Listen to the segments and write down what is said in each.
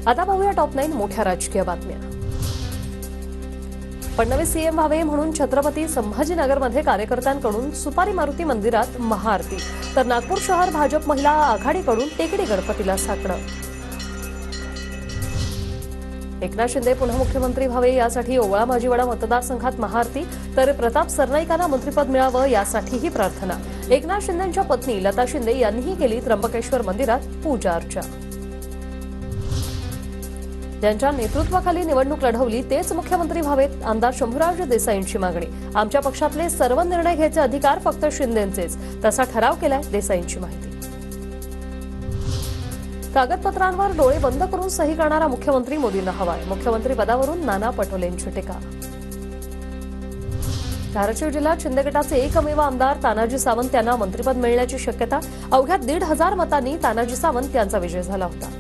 आता पाहूया टॉप 9 मोठ्या राजकीय बातम्या। फडणवीस सीएम व्हावे म्हणून छत्रपती संभाजीनगरमध्ये कार्यकर्त्यांकडून सुपारी मारुती मंदिरात महाआरती, तर नागपूर शहर भाजप महिला आघाडीकडून टेकडी गणपतीला साकडं। एकनाथ शिंदे पुन्हा मुख्यमंत्री व्हावे यासाठी ओवळा माजिवडा मतदारसंघात महाआरती, तर प्रताप सरनाईकांना मंत्रिपद मिळावं यासाठीही प्रार्थना। एकनाथ शिंदेंच्या पत्नी लता शिंदे यांनीही केली त्र्यंबकेश्वर मंदिरात पूजा अर्चा। ज्यांच्या नेतृत्वाखाली निवडणूक लढवली तेच मुख्यमंत्री व्हावेत, आमदार शंभूराज देसाईंची मागणी। आमच्या पक्षातले सर्व निर्णय घ्यायचे अधिकार फक्त शिंदेंचेच, तसा ठराव केलाय देसाईंची माहिती। कागदपत्रांवर डोळे बंद करून सही करणारा मुख्यमंत्री मोदींना हवाय, मुख्यमंत्री पदावरून नाना पटोलेंची टीका। धाराशिव जिल्ह्यात शिंदे गटाचे एकमेव आमदार तानाजी सावंत यांना मंत्रिपद मिळण्याची शक्यता। अवघ्या 1,500 मतांनी तानाजी सावंत यांचा विजय झाला होता।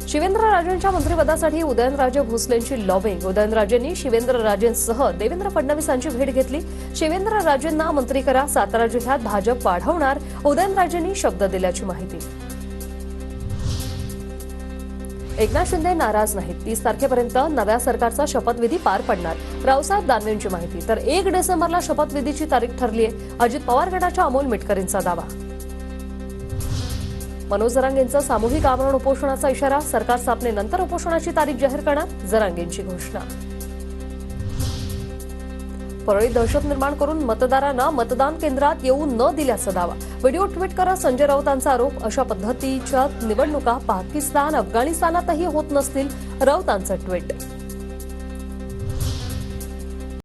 शिवेंद्रराजेंच्या मंत्रिपदासाठी उदयनराजे भोसलेंची लॉबिंग। उदयनराजेंनी शिवेंद्रराजेंसह देवेंद्र फडणवीसांची भेट घेतली। शिवेंद्रराजेंना मंत्री करा, सातारा जिल्ह्यात भाजप वाढवणार, उदयनराजेंनी शब्द दिल्याची माहिती। एकनाथ शिंदे नाराज नाहीत, 30 तारखेपर्यंत नव्या सरकारचा शपथविधी पार पडणार, रावसाहेब दानवेंची माहिती। तर 1 डिसेंबरला शपथविधीची तारीख ठरली आहे, अजित पवार गटाच्या अमोल मिटकरींचा दावा। मनोज जरांगेंचं सामूहिक आमरण उपोषणाचा इशारा, सरकार स्थापनेनंतर उपोषणाची तारीख जाहीर करणार, जरांगेंची घोषणा। परळीत दहशत निर्माण करून मतदारांना मतदान केंद्रात येऊ न दिल्याचा दावा। व्हिडिओ ट्विट करा संजय राऊतांचा आरोप। अशा पद्धतीच्या निवडणुका पाकिस्तान अफगाणिस्तानातही होत नसतील, राऊतांचं ट्विट।